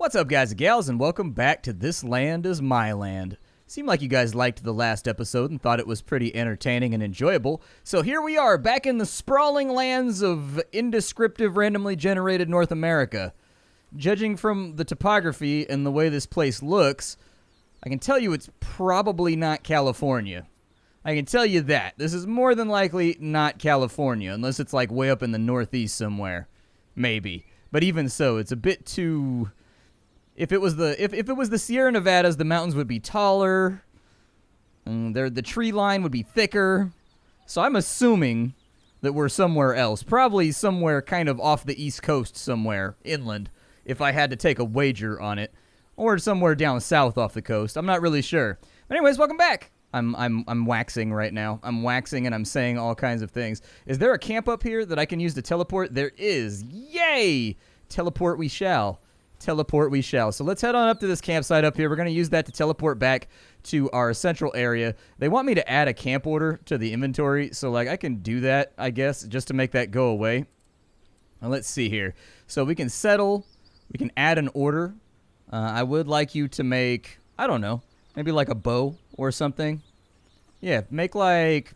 What's up, guys and gals, and welcome back to This Land is My Land. Seemed like you guys liked the last episode and thought it was pretty entertaining and enjoyable, so here we are, back in the sprawling lands of indescriptive, randomly generated North America. Judging from the topography and the way this place looks, I can tell you it's probably not California. I can tell you that. This is more than likely not California, unless it's like way up in the northeast somewhere. Maybe. But even so, it's a bit too... If it was the Sierra Nevadas, the mountains would be taller, and the tree line would be thicker. So I'm assuming that we're somewhere else, probably somewhere kind of off the East Coast somewhere, inland, if I had to take a wager on it, or somewhere down south off the coast. I'm not really sure. But anyways, welcome back. I'm waxing right now. I'm waxing and I'm saying all kinds of things. Is there a camp up here that I can use to teleport? There is. Yay! Teleport we shall. Teleport we shall. So let's head on up to this campsite up here. We're going to use that to teleport back to our central area. They want me to add a camp order to the inventory, so like I can do that, I guess, just to make that go away. Now let's see here. So we can settle. We can add an order. I would like you to make, I don't know, maybe like a bow or something. Yeah, make like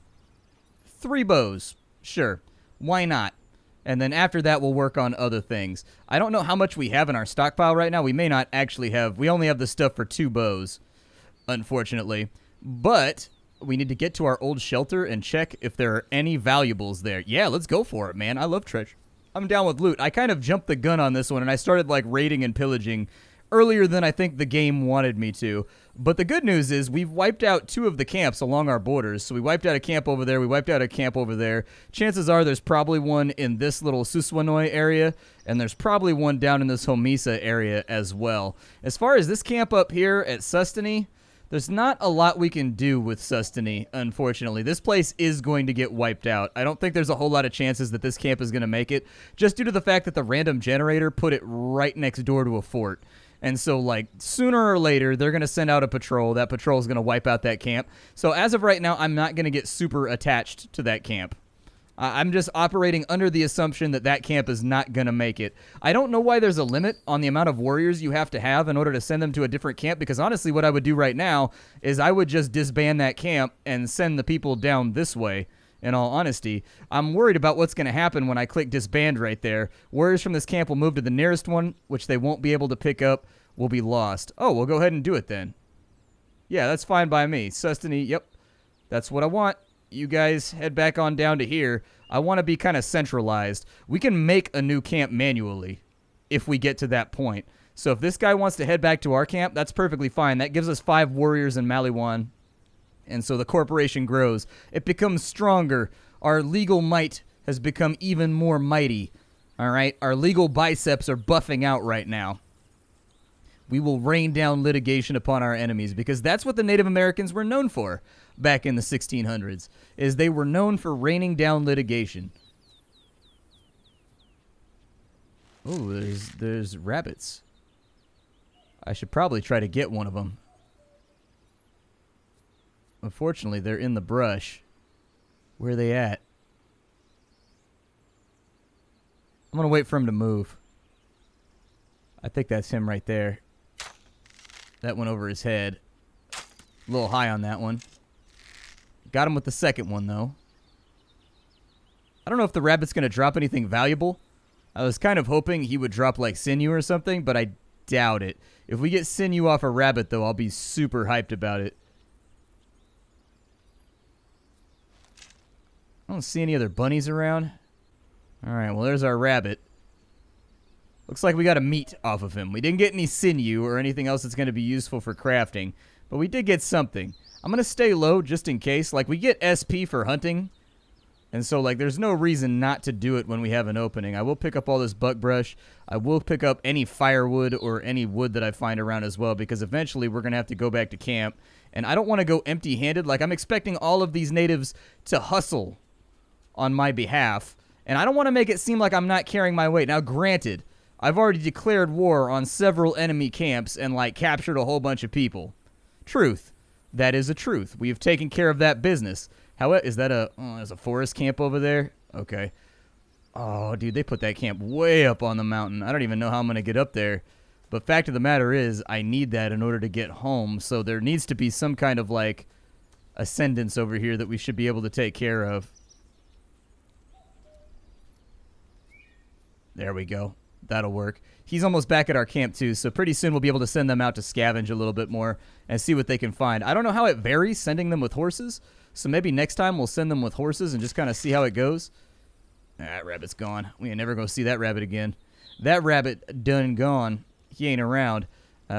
3 bows. Sure. Why not? And then after that, we'll work on other things. I don't know how much we have in our stockpile right now. We may not actually have... We only have the stuff for 2 bows, unfortunately. But we need to get to our old shelter and check if there are any valuables there. Yeah, let's go for it, man. I love treasure. I'm down with loot. I kind of jumped the gun on this one, and I started, like, raiding and pillaging earlier than I think the game wanted me to. But the good news is we've wiped out 2 of the camps along our borders. So we wiped out a camp over there. We wiped out a camp over there. Chances are there's probably one in this little Suswanoi area. And there's probably one down in this Homisa area as well. As far as this camp up here at Sustany, there's not a lot we can do with Sustany, unfortunately. This place is going to get wiped out. I don't think there's a whole lot of chances that this camp is going to make it, just due to the fact that the random generator put it right next door to a fort. And so, like, sooner or later, they're going to send out a patrol. That patrol is going to wipe out that camp. So, as of right now, I'm not going to get super attached to that camp. I'm just operating under the assumption that that camp is not going to make it. I don't know why there's a limit on the amount of warriors you have to have in order to send them to a different camp, because honestly, what I would do right now is I would just disband that camp and send the people down this way. In all honesty, I'm worried about what's going to happen when I click disband right there. Warriors from this camp will move to the nearest one, which they won't be able to pick up, will be lost. Oh, we'll go ahead and do it then. Yeah, that's fine by me. Sustany, yep, that's what I want. You guys head back on down to here. I want to be kind of centralized. We can make a new camp manually if we get to that point. So if this guy wants to head back to our camp, that's perfectly fine. That gives us 5 warriors in Maliwan. And so the corporation grows. It becomes stronger. Our legal might has become even more mighty. All right? Our legal biceps are buffing out right now. We will rain down litigation upon our enemies, because that's what the Native Americans were known for back in the 1600s, is they were known for raining down litigation. Oh, there's rabbits. I should probably try to get one of them. Unfortunately, they're in the brush. Where are they at? I'm going to wait for him to move. I think that's him right there. That went over his head. A little high on that one. Got him with the second one, though. I don't know if the rabbit's going to drop anything valuable. I was kind of hoping he would drop, like, sinew or something, but I doubt it. If we get sinew off a rabbit, though, I'll be super hyped about it. I don't see any other bunnies around. Alright, well, there's our rabbit. Looks like we got a meat off of him. We didn't get any sinew or anything else that's going to be useful for crafting, but we did get something. I'm going to stay low just in case. Like, we get SP for hunting, and so, like, there's no reason not to do it when we have an opening. I will pick up all this buckbrush. I will pick up any firewood or any wood that I find around as well, because eventually we're going to have to go back to camp, and I don't want to go empty-handed. Like, I'm expecting all of these natives to hustle on my behalf, and I don't want to make it seem like I'm not carrying my weight. Now, granted, I've already declared war on several enemy camps and, like, captured a whole bunch of people. Truth. That is a truth. We have taken care of that business. However, is that there's a forest camp over there? Okay. Oh, dude, they put that camp way up on the mountain. I don't even know how I'm going to get up there. But fact of the matter is, I need that in order to get home. So there needs to be some kind of, like, ascendance over here that we should be able to take care of. There we go. That'll work. He's almost back at our camp, too, so pretty soon we'll be able to send them out to scavenge a little bit more and see what they can find. I don't know how it varies sending them with horses, so maybe next time we'll send them with horses and just kind of see how it goes. That rabbit's gone. We ain't never going to see that rabbit again. That rabbit done gone. He ain't around.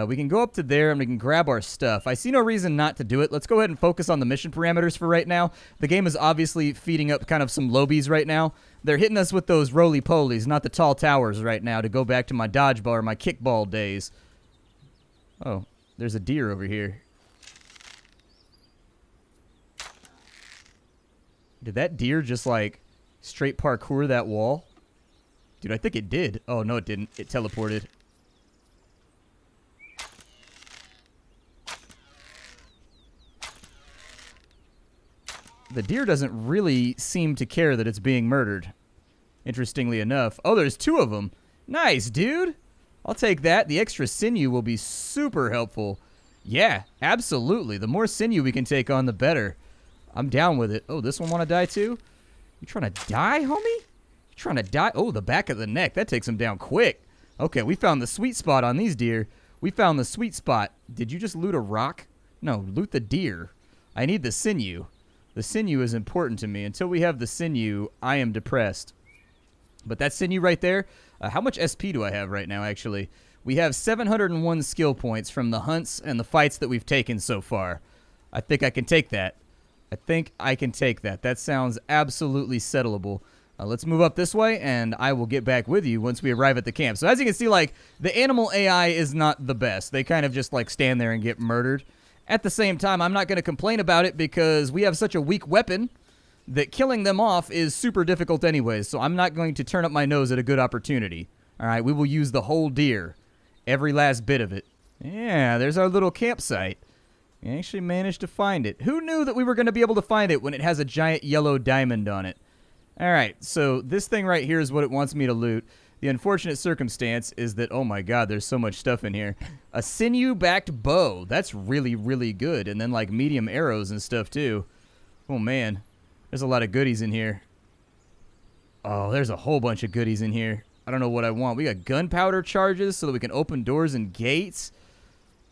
We can go up to there and we can grab our stuff. I see no reason not to do it. Let's go ahead and focus on the mission parameters for right now. The game is obviously feeding up kind of some lobies right now. They're hitting us with those roly-polies, not the tall towers right now, to go back to my dodgeball or my kickball days. Oh, there's a deer over here. Did that deer just, like, straight parkour that wall? Dude, I think it did. Oh, no, it didn't. It teleported. The deer doesn't really seem to care that it's being murdered, interestingly enough. Oh, there's two of them. Nice, dude. I'll take that. The extra sinew will be super helpful. Yeah, absolutely. The more sinew we can take on, the better. I'm down with it. Oh, this one want to die too? You trying to die, homie? You trying to die? Oh, the back of the neck. That takes him down quick. Okay, we found the sweet spot on these deer. We found the sweet spot. Did you just loot a rock? No, loot the deer. I need the sinew. The sinew is important to me. Until we have the sinew, I am depressed. But that sinew right there, how much SP do I have right now, actually? We have 701 skill points from the hunts and the fights that we've taken so far. I think I can take that. I think I can take that. That sounds absolutely settleable. Let's move up this way, and I will get back with you once we arrive at the camp. So as you can see, like, the animal AI is not the best. They kind of just, like, stand there and get murdered. At the same time, I'm not going to complain about it because we have such a weak weapon that killing them off is super difficult anyways, so I'm not going to turn up my nose at a good opportunity. All right, we will use the whole deer, every last bit of it. Yeah, there's our little campsite. We actually managed to find it. Who knew that we were going to be able to find it when it has a giant yellow diamond on it? All right, so this thing right here is what it wants me to loot. The unfortunate circumstance is that, oh my god, there's so much stuff in here. A sinew-backed bow. That's really, really good. And then, like, medium arrows and stuff, too. Oh, man. There's a lot of goodies in here. Oh, there's a whole bunch of goodies in here. I don't know what I want. We got gunpowder charges so that we can open doors and gates.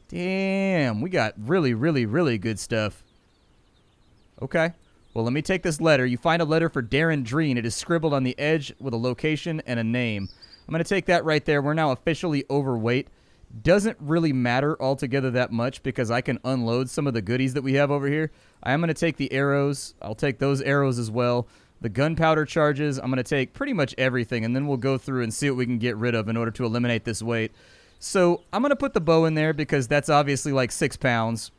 Damn, we got really, really, really good stuff. Okay. Well, let me take this letter. You find a letter for Darren Dreen. It is scribbled on the edge with a location and a name. I'm going to take that right there. We're now officially overweight. Doesn't really matter altogether that much because I can unload some of the goodies that we have over here. I am going to take the arrows. I'll take those arrows as well. The gunpowder charges. I'm going to take pretty much everything, and then we'll go through and see what we can get rid of in order to eliminate this weight. So I'm going to put the bow in there because that's obviously like 6 pounds.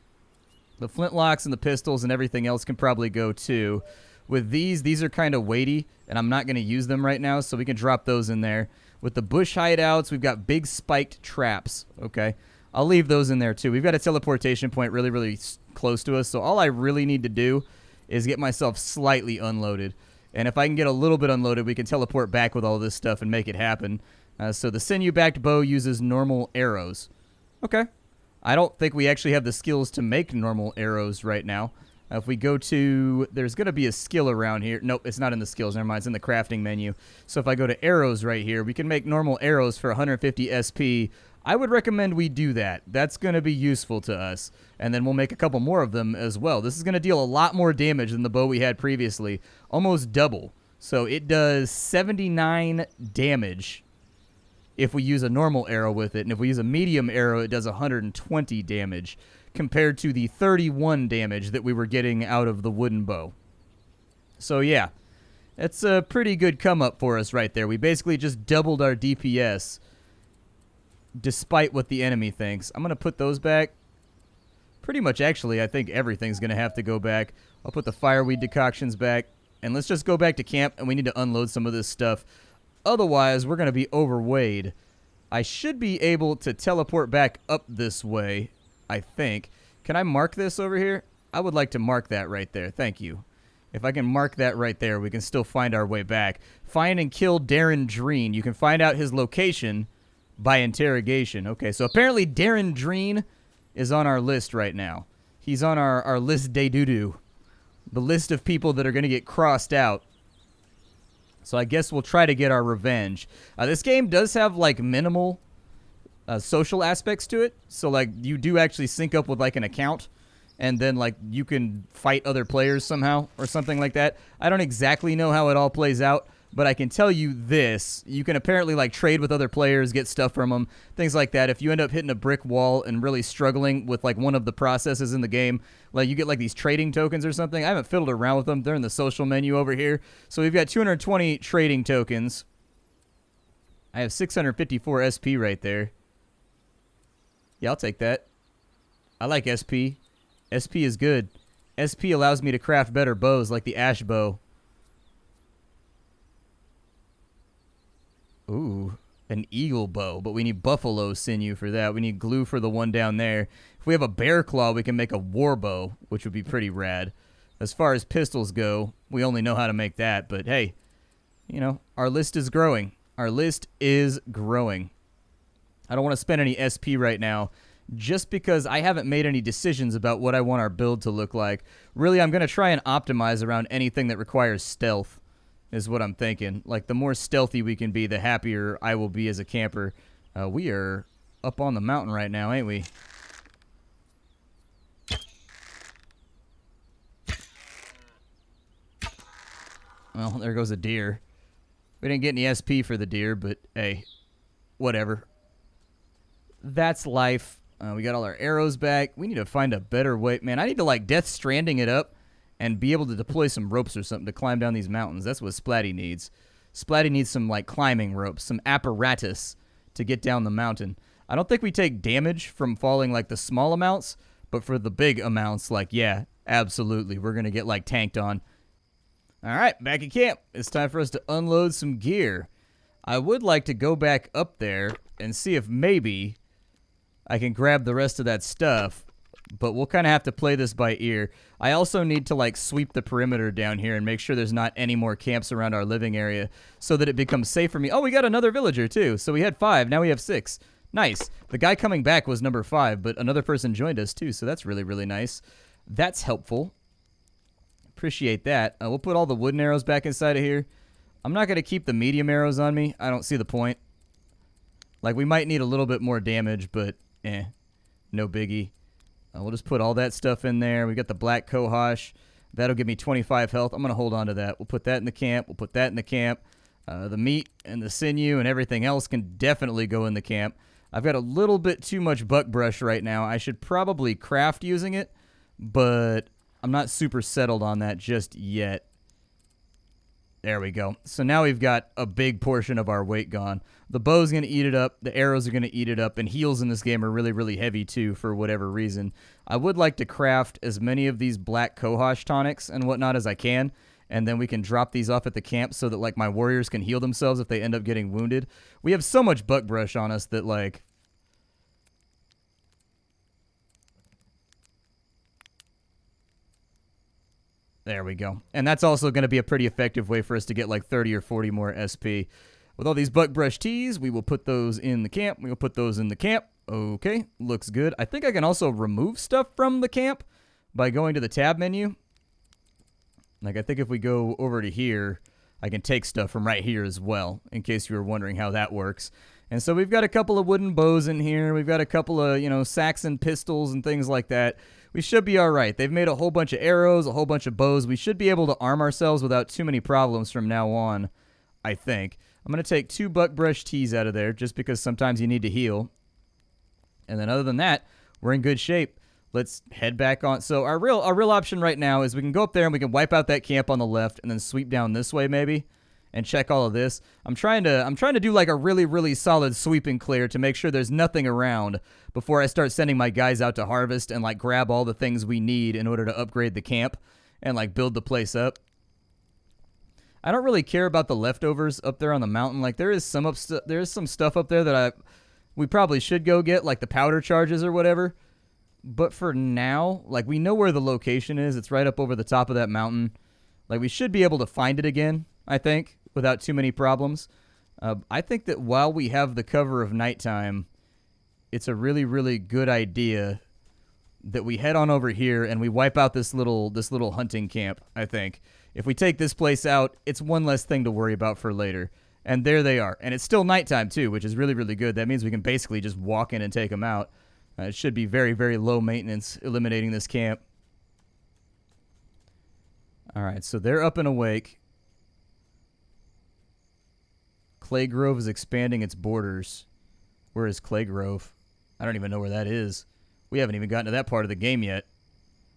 The flintlocks and the pistols and everything else can probably go too. With these are kind of weighty, and I'm not going to use them right now, so we can drop those in there. With the bush hideouts, we've got big spiked traps. Okay, I'll leave those in there too. We've got a teleportation point really, really close to us, so all I really need to do is get myself slightly unloaded. And if I can get a little bit unloaded, we can teleport back with all this stuff and make it happen. So the sinew-backed bow uses normal arrows. Okay. I don't think we actually have the skills to make normal arrows right now. If we go to... There's going to be a skill around here. Nope, it's not in the skills. Never mind. It's in the crafting menu. So if I go to arrows right here, we can make normal arrows for 150 SP. I would recommend we do that. That's going to be useful to us. And then we'll make a couple more of them as well. This is going to deal a lot more damage than the bow we had previously. Almost double. So it does 79 damage if we use a normal arrow with it. And if we use a medium arrow, it does 120 damage compared to the 31 damage that we were getting out of the wooden bow. So yeah, that's a pretty good come up for us right there. We basically just doubled our DPS despite what the enemy thinks. I'm going to put those back. Pretty much, actually, I think everything's going to have to go back. I'll put the fireweed decoctions back. And let's just go back to camp, and we need to unload some of this stuff. Otherwise, we're going to be overweighted. I should be able to teleport back up this way, I think. Can I mark this over here? I would like to mark that right there. Thank you. If I can mark that right there, we can still find our way back. Find and kill Darren Dreen. You can find out his location by interrogation. Okay, so apparently Darren Dreen is on our list right now. He's on our list de doo-doo. The list of people that are going to get crossed out. So I guess we'll try to get our revenge. This game does have, like, minimal social aspects to it. So, like, you do actually sync up with, like, an account. And then, like, you can fight other players somehow or something like that. I don't exactly know how it all plays out. But I can tell you this. You can apparently, like, trade with other players, get stuff from them, things like that. If you end up hitting a brick wall and really struggling with, like, one of the processes in the game, like, you get, like, these trading tokens or something. I haven't fiddled around with them. They're in the social menu over here. So we've got 220 trading tokens. I have 654 SP right there. Yeah, I'll take that. I like SP. SP is good. SP allows me to craft better bows, like the ash bow. Ooh, an eagle bow, but we need buffalo sinew for that. We need glue for the one down there. If we have a bear claw, we can make a war bow, which would be pretty rad. As far as pistols go, we only know how to make that, but hey, you know, our list is growing. Our list is growing. I don't want to spend any SP right now, just because I haven't made any decisions about what I want our build to look like. Really, I'm going to try and optimize around anything that requires stealth. Is what I'm thinking. Like, the more stealthy we can be, the happier I will be as a camper. We are up on the mountain right now, ain't we? Well, there goes a deer. We didn't get any SP for the deer, but hey, whatever. That's life. We got all our arrows back. We need to find a better way. Man, I need to, like, Death Stranding it up and be able to deploy some ropes or something to climb down these mountains. That's what Splatty needs. Splatty needs some, like, climbing ropes, some apparatus to get down the mountain. I don't think we take damage from falling, like, the small amounts, but for the big amounts, like, yeah, absolutely. We're going to get, like, tanked on. All right, back at camp. It's time for us to unload some gear. I would like to go back up there and see if maybe I can grab the rest of that stuff, but we'll kind of have to play this by ear. I also need to, like, sweep the perimeter down here and make sure there's not any more camps around our living area so that it becomes safe for me. Oh, we got another villager, too. So we had 5. Now we have 6. Nice. The guy coming back was number 5, but another person joined us, too, so that's really, really nice. That's helpful. Appreciate that. We'll put all the wooden arrows back inside of here. I'm not going to keep the medium arrows on me. I don't see the point. Like, we might need a little bit more damage, but no biggie. We'll just put all that stuff in there. We got the black cohosh. That'll give me 25 health. I'm going to hold on to that. We'll put that in the camp. We'll put that in the camp. The meat and the sinew and everything else can definitely go in the camp. I've got a little bit too much buckbrush right now. I should probably craft using it, but I'm not super settled on that just yet. There we go. So now we've got a big portion of our weight gone. The bow's going to eat it up. The arrows are going to eat it up. And heals in this game are really, really heavy, too, for whatever reason. I would like to craft as many of these black cohosh tonics and whatnot as I can. And then we can drop these off at the camp so that, like, my warriors can heal themselves if they end up getting wounded. We have so much buckbrush on us that, like... There we go. And that's also going to be a pretty effective way for us to get like 30 or 40 more SP. With all these buckbrush teas, we will put those in the camp. We will put those in the camp. Okay, looks good. I think I can also remove stuff from the camp by going to the tab menu. Like, I think if we go over to here, I can take stuff from right here as well, in case you were wondering how that works. And so we've got a couple of wooden bows in here. We've got a couple of, you know, Saxon pistols and things like that. We should be all right. They've made a whole bunch of arrows, a whole bunch of bows. We should be able to arm ourselves without too many problems from now on, I think. I'm going to take 2 buckbrush teas out of there just because sometimes you need to heal. And then other than that, we're in good shape. Let's head back on. So our real option right now is we can go up there and we can wipe out that camp on the left and then sweep down this way maybe and check all of this. I'm trying to do like a really, really solid sweep and clear to make sure there's nothing around before I start sending my guys out to harvest and like grab all the things we need in order to upgrade the camp and like build the place up. I don't really care about the leftovers up there on the mountain. Like there is some stuff up there that we probably should go get, like the powder charges or whatever. But for now, like we know where the location is. It's right up over the top of that mountain. Like we should be able to find it again, I think, without too many problems. I think that while we have the cover of nighttime, it's a really, really good idea that we head on over here and we wipe out this little hunting camp, I think. If we take this place out, it's one less thing to worry about for later. And there they are. And it's still nighttime, too, which is really, really good. That means we can basically just walk in and take them out. It should be very, very low maintenance eliminating this camp. All right, so they're up and awake. Clay Grove is expanding its borders. Where is Clay Grove? I don't even know where that is. We haven't even gotten to that part of the game yet.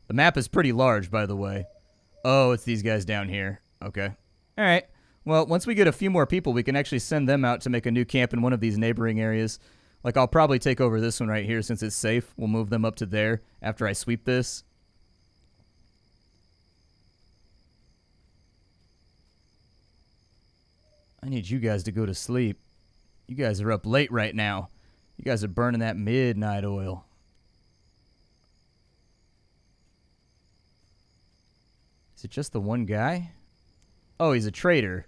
The map is pretty large, by the way. Oh, it's these guys down here. Okay. All right. Well, once we get a few more people, we can actually send them out to make a new camp in one of these neighboring areas. Like, I'll probably take over this one right here since it's safe. We'll move them up to there after I sweep this. I need you guys to go to sleep. You guys are up late right now. You guys are burning that midnight oil. Is it just the one guy? Oh, he's a traitor.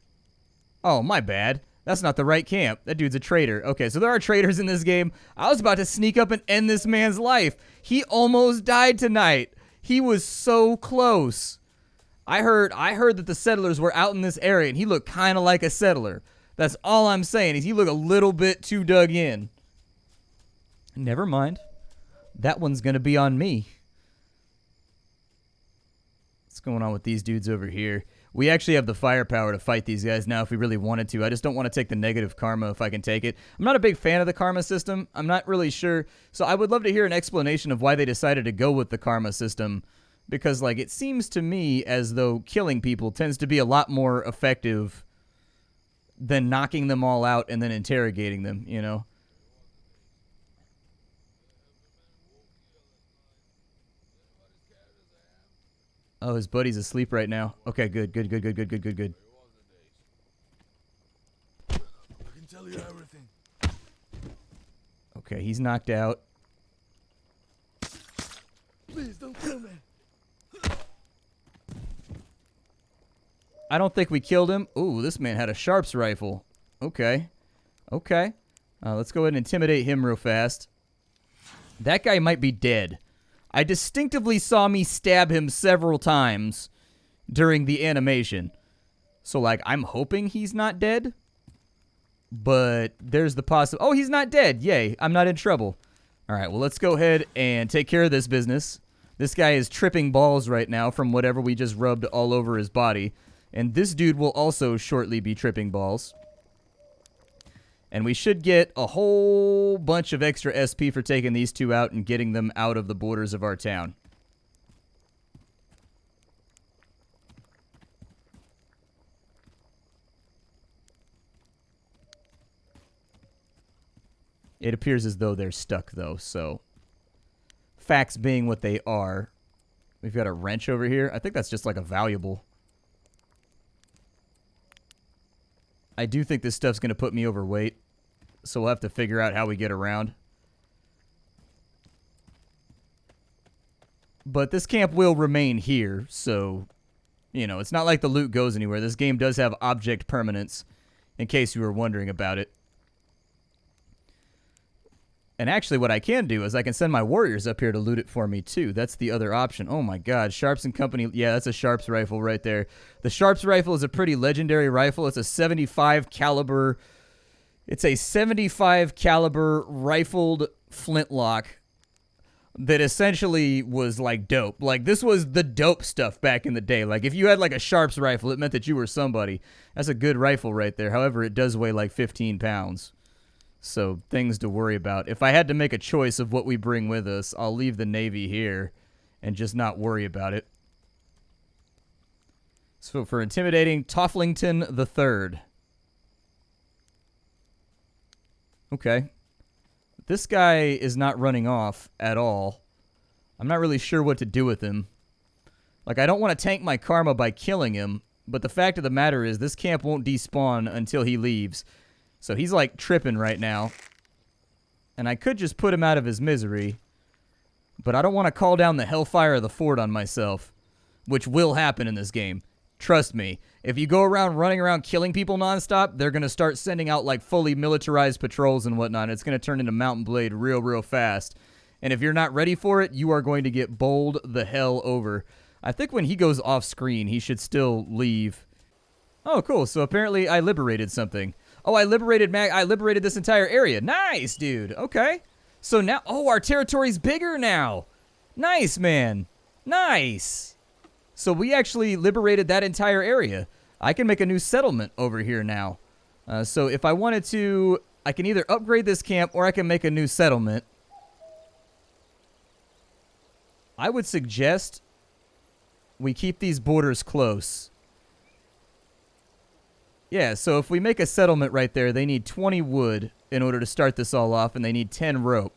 Oh, my bad. That's not the right camp. That dude's a traitor. Okay, so there are traitors in this game. I was about to sneak up and end this man's life. He almost died tonight. He was so close. I heard that the settlers were out in this area, and he looked kind of like a settler. That's all I'm saying, is he looked a little bit too dug in. Never mind. That one's going to be on me. What's going on with these dudes over here? We actually have the firepower to fight these guys now if we really wanted to. I just don't want to take the negative karma if I can take it. I'm not a big fan of the karma system. I'm not really sure. So I would love to hear an explanation of why they decided to go with the karma system. Because, like, it seems to me as though killing people tends to be a lot more effective than knocking them all out and then interrogating them, you know? Oh, his buddy's asleep right now. Okay, good. I can tell you everything. Okay, he's knocked out. Please don't kill me. I don't think we killed him. Ooh, this man had a Sharps rifle. Okay. Let's go ahead and intimidate him real fast. That guy might be dead. I distinctively saw me stab him several times during the animation. So, like, I'm hoping he's not dead. But there's the possibility. Oh, he's not dead. Yay. I'm not in trouble. All right, well, let's go ahead and take care of this business. This guy is tripping balls right now from whatever we just rubbed all over his body. And this dude will also shortly be tripping balls. And we should get a whole bunch of extra SP for taking these two out and getting them out of the borders of our town. It appears as though they're stuck, though, so... Facts being what they are. We've got a wrench over here. I think that's just like a valuable. I do think this stuff's going to put me overweight, so we'll have to figure out how we get around. But this camp will remain here, so, you know, it's not like the loot goes anywhere. This game does have object permanence, in case you were wondering about it. And actually, what I can do is I can send my warriors up here to loot it for me, too. That's the other option. Oh, my God. Sharps and Company. Yeah, that's a Sharps rifle right there. The Sharps rifle is a pretty legendary rifle. It's a 75 caliber. It's a 75 caliber rifled flintlock that essentially was, like, dope. Like, this was the dope stuff back in the day. Like, if you had, like, a Sharps rifle, it meant that you were somebody. That's a good rifle right there. However, it does weigh, like, 15 pounds. So, things to worry about. If I had to make a choice of what we bring with us, I'll leave the Navy here and just not worry about it. So, for intimidating, Tofflington III. Okay. This guy is not running off at all. I'm not really sure what to do with him. Like, I don't want to tank my karma by killing him, but the fact of the matter is this camp won't despawn until he leaves. So he's, like, tripping right now. And I could just put him out of his misery. But I don't want to call down the hellfire of the fort on myself. Which will happen in this game. Trust me. If you go around running around killing people nonstop, they're going to start sending out like fully militarized patrols and whatnot. It's going to turn into Mountain Blade real fast. And if you're not ready for it, you are going to get bowled the hell over. I think when he goes off screen, he should still leave. Oh, cool. So apparently I liberated something. Oh, I liberated this entire area. Nice, dude. Okay. So now, oh, our territory's bigger now. Nice, man. Nice. So we actually liberated that entire area. I can make a new settlement over here now. So if I wanted to, I can either upgrade this camp or I can make a new settlement. I would suggest we keep these borders close. Yeah, so if we make a settlement right there, they need 20 wood in order to start this all off, and they need 10 rope.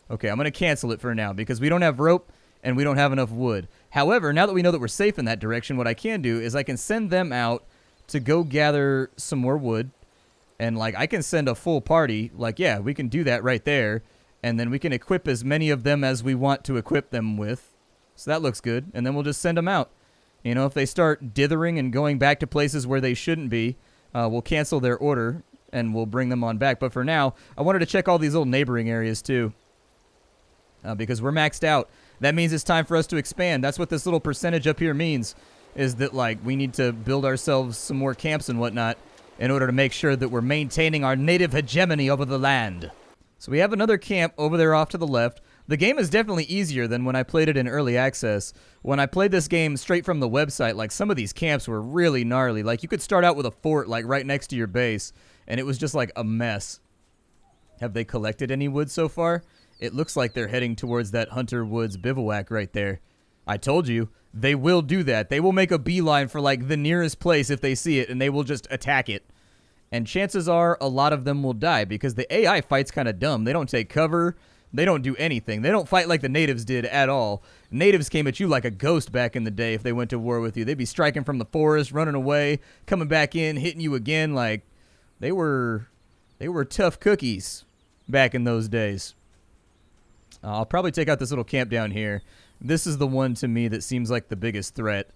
Okay, I'm going to cancel it for now because we don't have rope and we don't have enough wood. However, now that we know that we're safe in that direction, what I can do is I can send them out to go gather some more wood. And, like, I can send a full party. Like, yeah, we can do that right there. And then we can equip as many of them as we want to equip them with. So that looks good. And then we'll just send them out. You know, if they start dithering and going back to places where they shouldn't be, we'll cancel their order and we'll bring them on back. But for now, I wanted to check all these little neighboring areas too. Because we're maxed out. That means it's time for us to expand. That's what this little percentage up here means. Is that, like, we need to build ourselves some more camps and whatnot in order to make sure that we're maintaining our native hegemony over the land. So we have another camp over there off to the left. The game is definitely easier than when I played it in early access. When I played this game straight from the website, like, some of these camps were really gnarly. Like, you could start out with a fort, like, right next to your base, and it was just, like, a mess. Have they collected any wood so far? It looks like they're heading towards that Hunter Woods bivouac right there. I told you, they will do that. They will make a beeline for, like, the nearest place if they see it, and they will just attack it. And chances are a lot of them will die because the AI fights kind of dumb. They don't take cover. They don't do anything. They don't fight like the natives did at all. Natives came at you like a ghost back in the day if they went to war with you. They'd be striking from the forest, running away, coming back in, hitting you again. Like, they were tough cookies back in those days. I'll probably take out this little camp down here. This is the one to me that seems like the biggest threat.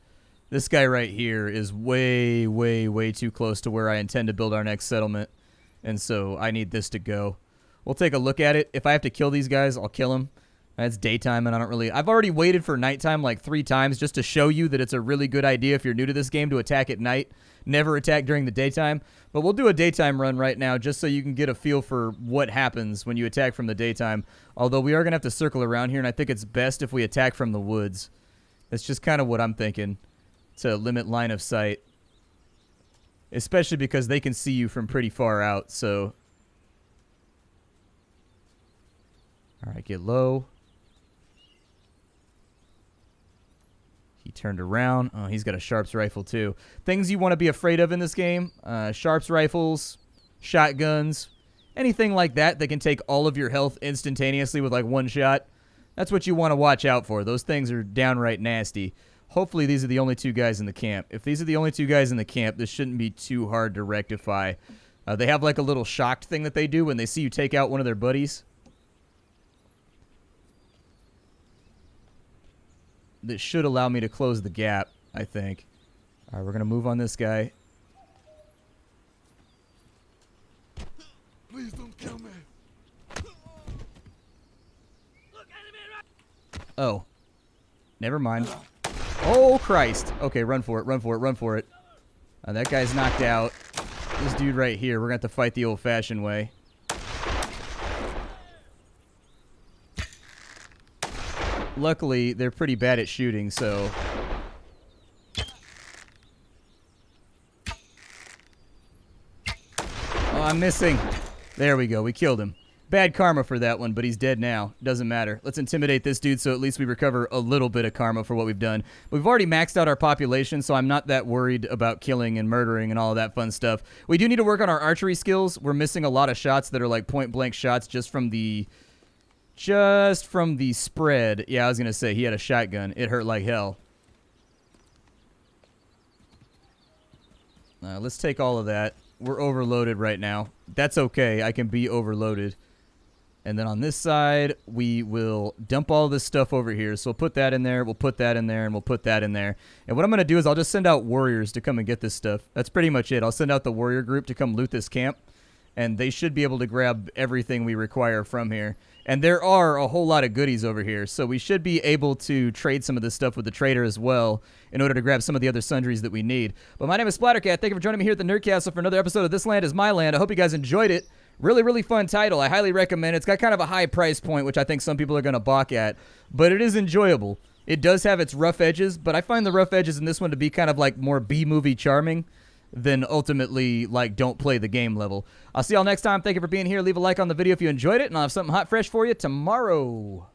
This guy right here is way too close to where I intend to build our next settlement. And so I need this to go. We'll take a look at it. If I have to kill these guys, I'll kill them. It's daytime and I don't really... I've already waited for nighttime like 3 times just to show you that it's a really good idea if you're new to this game to attack at night. Never attack during the daytime. But we'll do a daytime run right now just so you can get a feel for what happens when you attack from the daytime. Although we are going to have to circle around here and I think it's best if we attack from the woods. That's just kind of what I'm thinking. To limit line of sight. Especially because they can see you from pretty far out, so... Alright, get low. He turned around. Oh, he's got a Sharps rifle, too. Things you want to be afraid of in this game. Sharps rifles, shotguns, anything like that that can take all of your health instantaneously with, like, one shot. That's what you want to watch out for. Those things are downright nasty. Hopefully these are the only 2 guys in the camp. If these are the only 2 guys in the camp, this shouldn't be too hard to rectify. They have like a little shocked thing that they do when they see you take out one of their buddies. That should allow me to close the gap, I think. Alright, we're going to move on this guy. Please don't kill me. Oh. Never mind. Oh, Christ. Okay, run for it, run for it, run for it. That guy's knocked out. This dude right here, we're going to have to fight the old-fashioned way. Luckily, they're pretty bad at shooting, so... Oh, I'm missing. There we go, we killed him. Bad karma for that one, but he's dead now. Doesn't matter. Let's intimidate this dude so at least we recover a little bit of karma for what we've done. We've already maxed out our population, so I'm not that worried about killing and murdering and all of that fun stuff. We do need to work on our archery skills. We're missing a lot of shots that are like point-blank shots just from the spread. Yeah, I was going to say, he had a shotgun. It hurt like hell. Let's take all of that. We're overloaded right now. That's okay. I can be overloaded. And then on this side, we will dump all this stuff over here. So we'll put that in there, we'll put that in there, and we'll put that in there. And what I'm going to do is I'll just send out warriors to come and get this stuff. That's pretty much it. I'll send out the warrior group to come loot this camp. And they should be able to grab everything we require from here. And there are a whole lot of goodies over here. So we should be able to trade some of this stuff with the trader as well in order to grab some of the other sundries that we need. But my name is Splattercat. Thank you for joining me here at the Nerdcastle for another episode of This Land is My Land. I hope you guys enjoyed it. Really, really fun title. I highly recommend it. It's got kind of a high price point, which I think some people are going to balk at. But it is enjoyable. It does have its rough edges, but I find the rough edges in this one to be kind of like more B-movie charming than ultimately, like, don't play the game level. I'll see y'all next time. Thank you for being here. Leave a like on the video if you enjoyed it, and I'll have something hot fresh for you tomorrow.